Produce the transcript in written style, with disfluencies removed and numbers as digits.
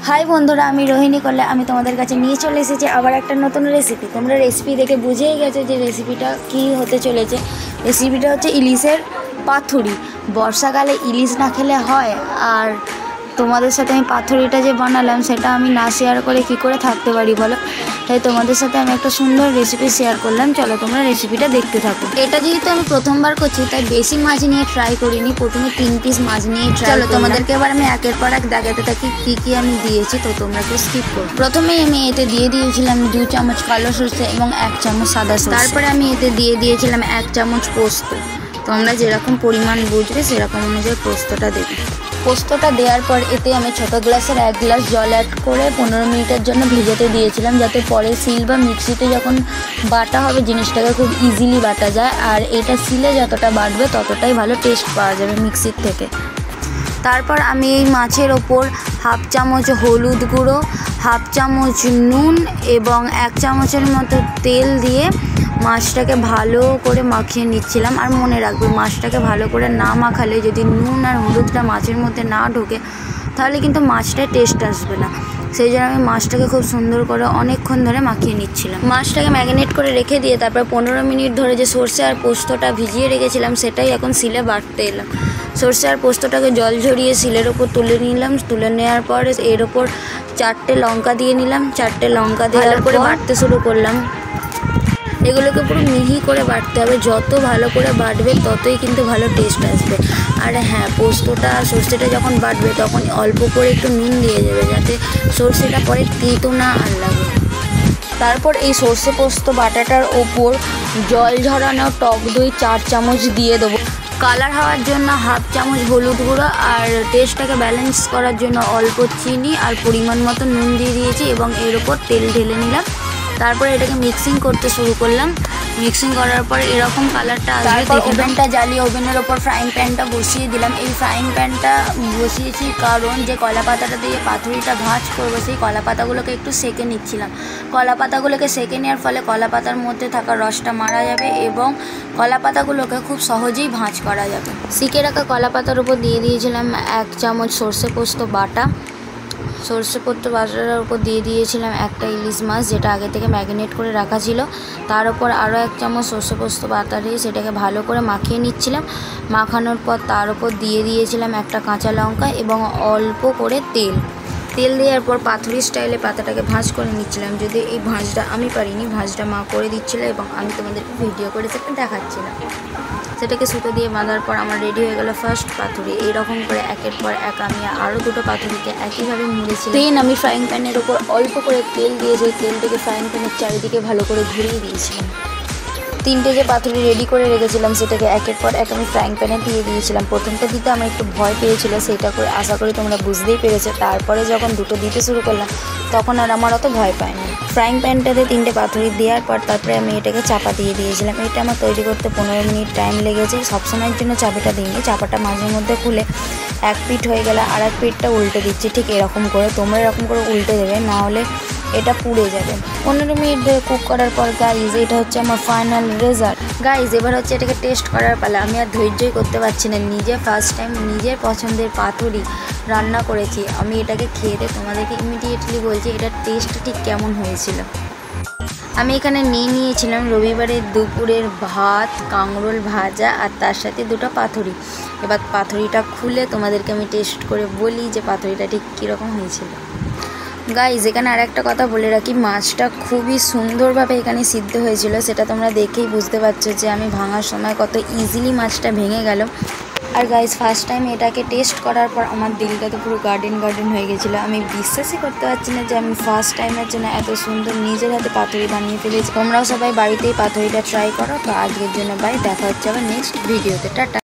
High बंधुरा आमी रोहिणी करले आमी तोमादेर काछे निये चले एसेछि आबार एकटा नतुन रेसिपि। तोमरा रेसिपि देखे बुझेई गेछो जे रेसिपिटा कि होते चलेछे। रेसिपिटा होच्छे इलिशेर पाथुड़ी। बर्षाकाले इलिश ना खेले हय आर তোমাদের সাথে আমি পাথুরিটা যে বানালাম সেটা আমি না শেয়ার করে কি করে থাকতে পারি বলো। তাই তোমাদের সাথে আমি একটা সুন্দর রেসিপি শেয়ার করলাম, চলো তোমরা রেসিপিটা দেখতে থাকো। এটা যেহেতু আমি প্রথমবার করছি তাই বেশি মাছ নিয়ে ট্রাই করিনি, প্রথমে 3 পিস মাছ নিয়ে ট্রাই। চলো তোমাদেরকে এবার আমি একের পর এক দেখাতে থাকি কি কি আমি দিয়েছি, তো তোমরা কেউ স্কিপ করো। প্রথমেই আমি এতে দিয়ে দিয়েছিলাম 2 চামচ কালো সরষে এবং 1 চামচ সাদা সরষে। তারপরে আমি এতে দিয়ে দিয়েছিলাম 1 চামচ পোস্ত। তোমরা যেরকম পরিমাণ বুঝবে সেরকম অনুযায়ী পোস্তটা দেবে। পোস্তটা দেওয়ার পর এতে আমি ছোটো গ্লাসের 1 গ্লাস জল অ্যাড করে 15 মিনিটের জন্য ভিজাতে দিয়েছিলাম, যাতে পরে সিল বা মিক্সিতে যখন বাটা হবে জিনিসটাকে খুব ইজিলি বাটা যায়। আর এটা সিলে যতটা বাটবে ততটাই ভালো টেস্ট পাওয়া যাবে মিক্সির থেকে। তারপর আমি এই মাছের ওপর 1/2 চামচ হলুদ গুঁড়ো, 1/2 চামচ নুন এবং 1 চামচের মতো তেল দিয়ে মাছটাকে ভালো করে মাখিয়ে নিচ্ছিলাম। আর মনে রাখবে মাছটাকে ভালো করে না মাখালে, যদি নুন আর হলুদটা মাছের মধ্যে না ঢোকে তাহলে কিন্তু মাছটায় টেস্ট আসবে না। সেই জন্য আমি মাছটাকে খুব সুন্দর করে অনেকক্ষণ ধরে মাখিয়ে নিচ্ছিলাম। মাছটাকে ম্যারিনেট করে রেখে দিয়ে তারপর 15 মিনিট ধরে যে সর্ষে আর পোস্তটা ভিজিয়ে রেখেছিলাম সেটাই এখন সিলে বাটতে এলাম। সর্ষে আর পোস্তটাকে জল ঝরিয়ে সিলের ওপর তুলে নিলাম। তুলে নেওয়ার পর এর ওপর 4টে লঙ্কা দিয়ে নিলাম। 4টে লঙ্কা দেওয়ার পরে বাটতে শুরু করলাম। এগুলোকে পুরো মিহি করে বাটতে হবে, যত ভালো করে বাটবে ততই কিন্তু ভালো টেস্ট আসবে। আর হ্যাঁ, পোস্তটা সর্ষেটা যখন বাটবে তখন অল্প করে একটু নুন দিয়ে যাবে, যাতে সর্ষেটা পরে তেতো না আর লাগে। তারপর এই সর্ষে পোস্ত বাটাটার ওপর জল ঝরানো টক দই 4 চামচ দিয়ে দেবো। কালার হওয়ার জন্য 1/2 চামচ হলুদ গুঁড়ো আর টেস্টটাকে ব্যালেন্স করার জন্য অল্প চিনি আর পরিমাণ মতো নুন দিয়ে দিয়েছি এবং এর ওপর তেল ঢেলে নিলাম। তারপরে এটাকে মিক্সিং করতে শুরু করলাম। মিক্সিং করার পর এরকম কালারটা আসবে। তারপর ওভেনটা জ্বালিয়ে ওভেনের ওপর ফ্রাইং প্যানটা বসিয়ে দিলাম। এই ফ্রাইং প্যানটা বসিয়েছি কারণ যে কলা পাতাটা দিয়ে পাতুরিটা ভাঁজ করবো সেই কলা পাতাগুলোকে একটু সেঁকে নিচ্ছিলাম। কলা পাতাগুলোকে সেঁকে নেওয়ার ফলে কলা পাতার মধ্যে থাকা রসটা মারা যাবে এবং কলা পাতাগুলোকে খুব সহজেই ভাঁজ করা যাবে। সেঁকে রাখা কলা পাতার উপর দিয়ে দিয়েছিলাম 1 চামচ সর্ষে পোস্ত বাটা। সর্ষে পোস্ত বাটার উপর দিয়ে দিয়েছিলাম একটা ইলিশ মাছ যেটা আগে থেকে ম্যারিনেট করে রাখা ছিল। তার উপর আরও 1 চামচ সর্ষে পোস্ত বাটা দিয়ে সেটাকে ভালো করে মাখিয়ে নিচ্ছিলাম। মাখানোর পর তার উপর দিয়ে দিয়েছিলাম একটা কাঁচা লঙ্কা এবং অল্প করে তেল। তেল দেওয়ার পর পাতুরি স্টাইলে পাতাটাকে ভাঁজ করে নিচ্ছিলাম। যদি এই ভাঁজটা আমি পারিনি, ভাঁজটা মা করে দিচ্ছিল এবং আমি তোমাদেরকে ভিডিও করে সেটা দেখাচ্ছিলাম। সেটাকে সুতো দিয়ে বাঁধার পর আমার রেডি হয়ে গেল ফার্স্ট পাতুরি। এইরকম করে একের পর এক আমি আরও 2টো পাতুরিকে একইভাবে মুড়েছি। দেন আমি ফ্রাইং প্যানের ওপর অল্প করে তেল দিয়ে সেই তেলটাকে ফ্রাইং প্যানের চারিদিকে ভালো করে ঘুরিয়ে দিয়েছিলাম। 3টে যে পাতুরি রেডি করে রেখেছিলাম সেটাকে একের পর এক আমি ফ্রাইং প্যানে দিয়ে দিয়েছিলাম। প্রথমটা দিতে আমার একটু ভয় পেয়েছিল, সেটা করে আশা করি তোমরা বুঝতেই পেরেছো। তারপরে যখন 2টো দিতে শুরু করলাম তখন আর আমার অত ভয় পায়নি। ফ্রাইং প্যানটাতে 3টে পাতুরি দেওয়ার পর তারপরে আমি এটাকে চাপা দিয়ে দিয়েছিলাম। এটা আমার তৈরি করতে 15 মিনিট টাইম লেগেছে। সবসময়ের জন্য চাপাটা দিইনি, চাপাটা মাঝে মধ্যে খুলে এক পিঠ হয়ে গেলে আর এক পিঠটা উল্টে দিচ্ছি। ঠিক এরকম করে তোমরা এরকম করে উল্টে দেবে, না হলে এটা পুড়ে যাবে। 15 মিনিট ধরে কুক করার পর গাইজ এটা হচ্ছে আমার ফাইনাল রেজাল্ট। গাইজ এবার হচ্ছে এটাকে টেস্ট করার পালা। আমি আর ধৈর্যই করতে পারছি না, নিজে ফার্স্ট টাইম নিজের পছন্দের পাতুরি রান্না করেছি। আমি এটাকে খেয়ে তোমাদেরকে ইমিডিয়েটলি বলছি এটার টেস্ট ঠিক কেমন হয়েছিল। আমি এখানে নিয়েছিলাম রবিবারের দুপুরের ভাত, কাঁকরোল ভাজা আর তার সাথে 2টো পাতুরি। এবার পাতুরিটা খুলে তোমাদেরকে আমি টেস্ট করে বলি যে পাতুরিটা ঠিক কীরকম হয়েছিল। গাইজ এখানে আর একটা কথা বলে রাখি, মাছটা খুবই সুন্দরভাবে এখানে সিদ্ধ হয়েছিল, সেটা তোমরা দেখেই বুঝতে পারছো যে আমি ভাঙার সময় কত ইজিলি মাছটা ভেঙে গেল। আর গাইজ ফার্স্ট টাইম এটাকে টেস্ট করার পর আমার দিলটা তো পুরো গার্ডেন হয়ে গেছিলো। আমি বিশ্বাসই করতে পারছি না যে আমি ফার্স্ট টাইমের জন্য এত সুন্দর নিজের হাতে পাতুরি বানিয়ে ফেলেছি। তোমরাও সবাই বাড়িতেই পাতুরিটা ট্রাই করো। তো আজকের জন্য বাই, দেখা হচ্ছে আবার নেক্সট ভিডিওতে। টাটা।